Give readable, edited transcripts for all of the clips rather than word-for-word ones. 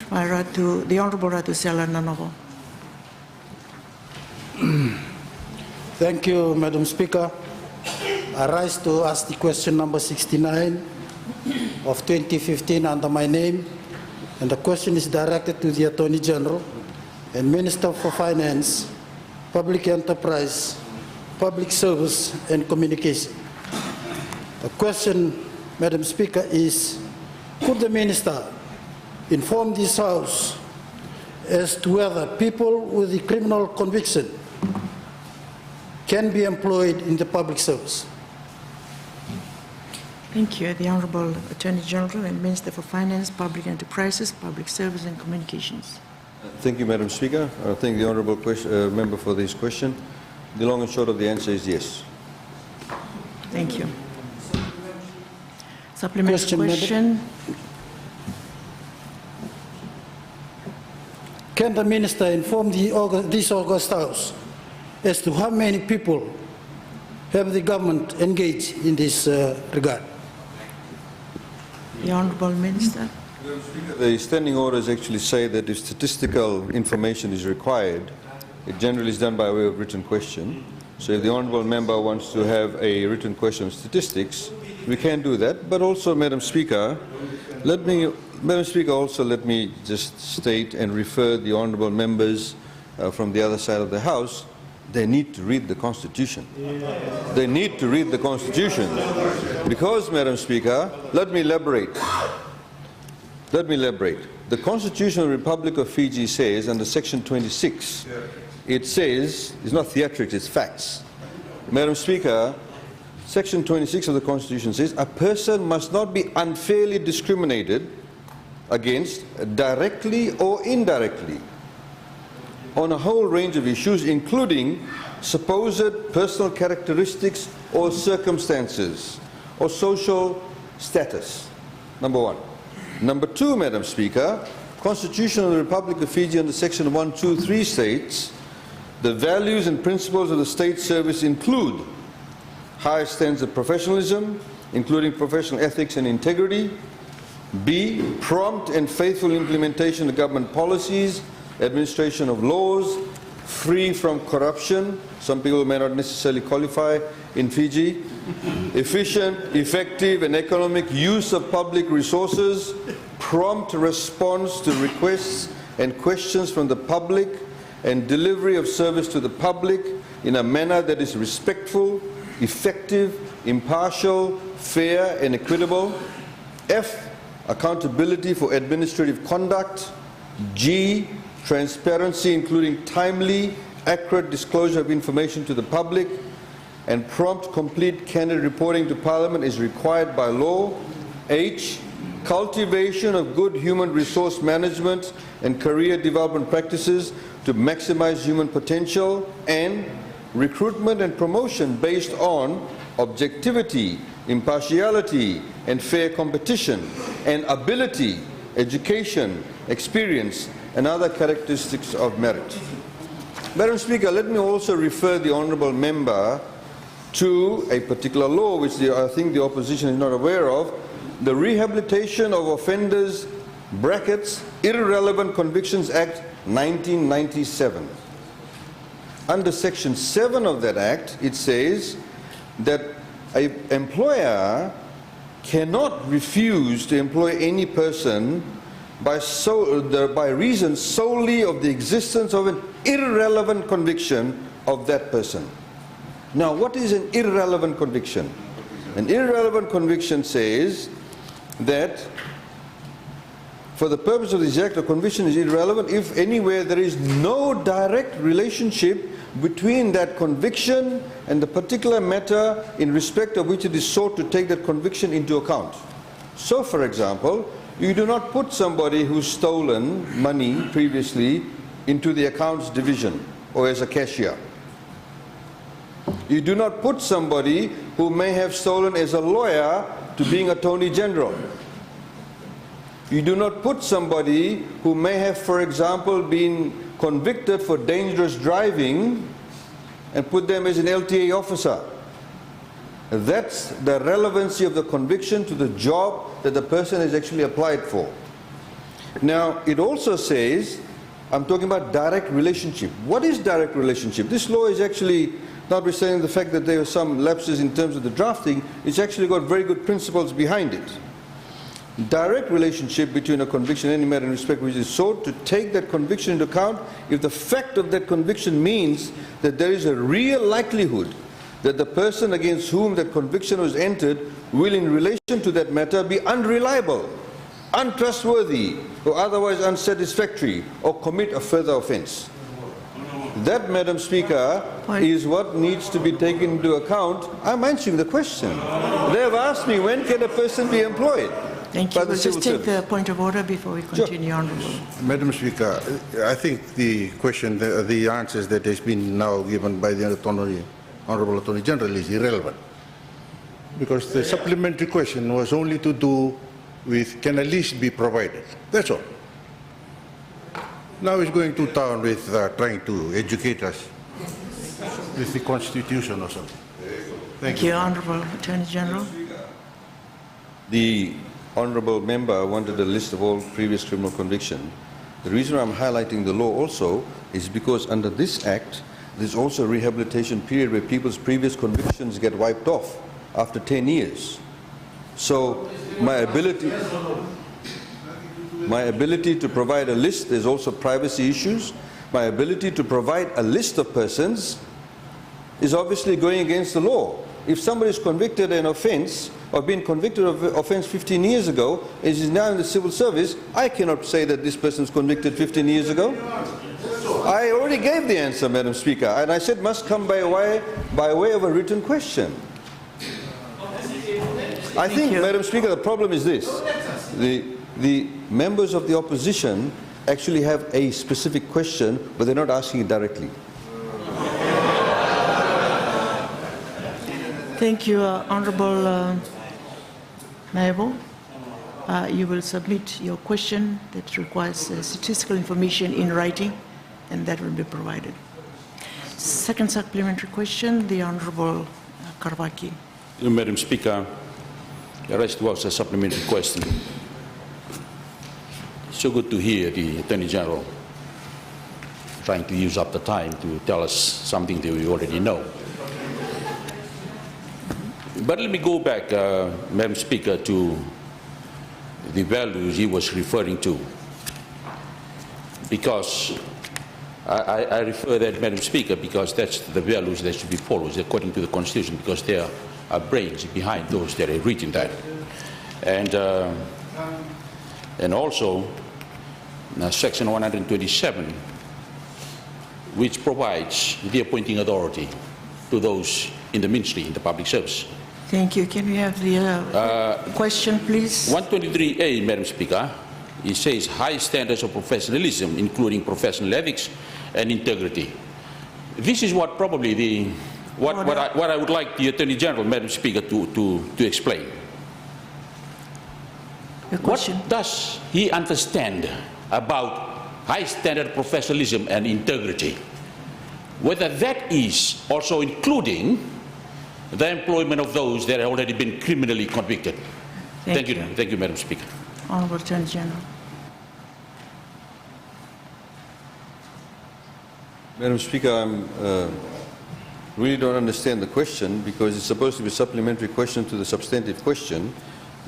My right to, the Honourable Ratu Siala Nanoko. Thank you, Madam Speaker. I rise to ask the question number 69 of 2015 under my name, and the question is directed to the Attorney General and Minister for Finance, Public Enterprise, Public Service and Communication. The question, Madam Speaker, is, could the Minister inform this House as to whether people with a criminal conviction can be employed in the public service? Thank you. The Honourable Attorney General and Minister for Finance, Public Enterprises, Public Service and Communications. Thank you, Madam Speaker. I thank the Honourable member for this question. The long and short of the answer is yes. Thank you. Supplementary question. Can the Minister inform this August House as to how many people have the government engaged in this regard? The Honourable Minister. The standing orders actually say that if statistical information is required, it generally is done by way of written question. So if the Honourable Member wants to have a written question on statistics, we can do that. But also, Madam Speaker, let me just state and refer the Honourable Members from the other side of the House. They need to read the Constitution. They need to read the Constitution. Because, Madam Speaker, let me elaborate. The Constitution of the Republic of Fiji says, under Section 26, it says, it's not theatrics, it's facts. Madam Speaker, Section 26 of the Constitution says, a person must not be unfairly discriminated against, directly or indirectly, on a whole range of issues, including supposed personal characteristics or circumstances or social status. Number one. Number two, Madam Speaker, Constitution of the Republic of Fiji under Section 123 states, the values and principles of the state service include high standards of professionalism, including professional ethics and integrity. B, prompt and faithful implementation of government policies, administration of laws, free from corruption. Some people may not necessarily qualify in Fiji. Efficient, effective and economic use of public resources, prompt response to requests and questions from the public, and delivery of service to the public in a manner that is respectful, effective, impartial, fair and equitable. F, accountability for administrative conduct. G, transparency, including timely, accurate disclosure of information to the public, and prompt, complete, candid reporting to Parliament is required by law. H, cultivation of good human resource management and career development practices to maximize human potential. And recruitment and promotion based on objectivity, impartiality, and fair competition, and ability, education, experience, and other characteristics of merit. Madam Speaker, let me also refer the Honourable Member to a particular law which I think the opposition is not aware of, the Rehabilitation of Offenders (brackets Irrelevant Convictions Act 1997. Under Section 7 of that Act, it says that an employer cannot refuse to employ any person by reason solely of the existence of an irrelevant conviction of that person. Now, what is an irrelevant conviction? An irrelevant conviction says that for the purpose of this act, a conviction is irrelevant if anywhere there is no direct relationship between that conviction and the particular matter in respect of which it is sought to take that conviction into account. So, for example, you do not put somebody who's stolen money previously into the accounts division or as a cashier. You do not put somebody who may have stolen as a lawyer to being Attorney General. You do not put somebody who may have, for example, been convicted for dangerous driving and put them as an LTA officer. That's the relevancy of the conviction to the job that the person has actually applied for. Now, it also says, I'm talking about direct relationship. What is direct relationship? This law is actually, notwithstanding the fact that there are some lapses in terms of the drafting, it's actually got very good principles behind it. Direct relationship between a conviction and any matter in respect which is sought to take that conviction into account if the fact of that conviction means that there is a real likelihood that the person against whom that conviction was entered will in relation to that matter be unreliable, untrustworthy, or otherwise unsatisfactory, or commit a further offense. That, Madam Speaker, is what needs to be taken into account. I'm answering the question. They have asked me, when can a person be employed? Thank you. We'll just take the point of order before we continue, Honourable. Madam Speaker, I think the question, the answers that has been now given by the Honourable Attorney General is irrelevant. Because the supplementary question was only to do with, can a list be provided? That's all. Now he's going to town with trying to educate us with the Constitution or something. Thank you, Honourable Attorney General. The Honourable Member wanted a list of all previous criminal convictions. The reason I'm highlighting the law also is because under this Act, there's also a rehabilitation period where people's previous convictions get wiped off after 10 years. So my ability to provide a list, there's also privacy issues. My ability to provide a list of persons is obviously going against the law. If somebody is convicted of an offense, or been convicted of an offense 15 years ago, and is now in the civil service, I cannot say that this person is convicted 15 years ago. I already gave the answer, Madam Speaker, and I said must come by way of a written question. I think, Madam Speaker, the problem is this. The members of the opposition actually have a specific question, but they're not asking it directly. Thank you, Honourable Naibu. You will submit your question that requires statistical information in writing, and that will be provided. Second supplementary question, the Honourable Karvaki. Madam Speaker, the rest was a supplementary question. So good to hear the Attorney General trying to use up the time to tell us something that we already know. But let me go back, Madam Speaker, to the values he was referring to. Because I refer that, Madam Speaker, because that's the values that should be followed according to the Constitution, because there are brains behind those that are written that. And also, Section 127, which provides the appointing authority to those in the ministry, in the public service. Thank you. Can we have the question, please? 123A, Madam Speaker, it says high standards of professionalism, including professional ethics and integrity. This is what probably what I would like the Attorney General, Madam Speaker, to explain. What does he understand about high standard professionalism and integrity? Whether that is also including the employment of those that have already been criminally convicted. Thank you, Madam Speaker. Honourable Attorney General. Madam Speaker, I really don't understand the question, because it's supposed to be a supplementary question to the substantive question,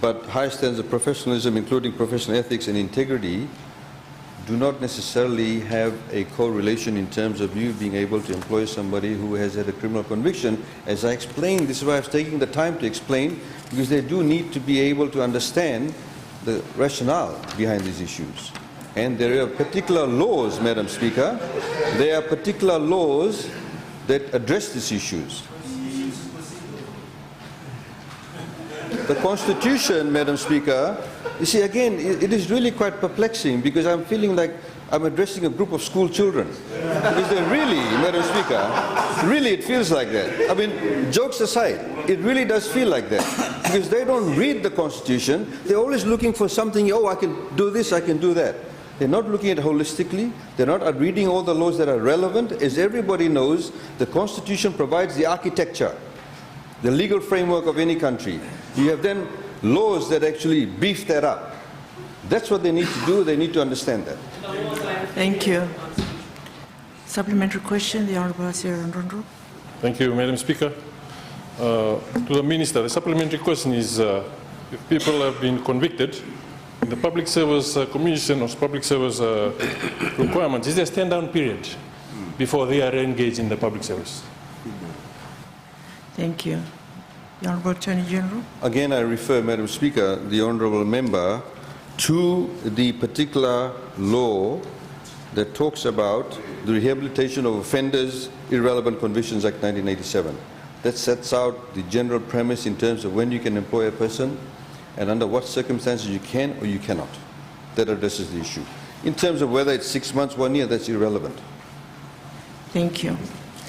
but high standards of professionalism, including professional ethics and integrity, do not necessarily have a correlation in terms of you being able to employ somebody who has had a criminal conviction. As I explained, this is why I was taking the time to explain, because they do need to be able to understand the rationale behind these issues. And there are particular laws, Madam Speaker, there are particular laws that address these issues. The Constitution, Madam Speaker, you see, again, it is really quite perplexing, because I'm feeling like I'm addressing a group of school children. Because they really, Madam Speaker, really it feels like that. I mean, jokes aside, it really does feel like that. Because they don't read the Constitution, they're always looking for something, oh, I can do this, I can do that. They're not looking at it holistically, they're not reading all the laws that are relevant. As everybody knows, the Constitution provides the architecture, the legal framework of any country. You have then laws that actually beef that up. That's what they need to do. They need to understand that. Thank you. Supplementary question, the Honourable Sayed-Khaiyum. Thank you, Madam Speaker. To the Minister, the supplementary question is, if people have been convicted in the Public Service Commission or Public Service requirements, is there a stand-down period before they are engaged in the public service? Thank you. The Honourable Attorney-General. Again, I refer, Madam Speaker, the honourable member to the particular law that talks about the Rehabilitation of Offenders Irrelevant Convictions Act 1987. That sets out the general premise in terms of when you can employ a person and under what circumstances you can or you cannot. That addresses the issue. In terms of whether it's 6 months, 1 year, that's irrelevant. Thank you.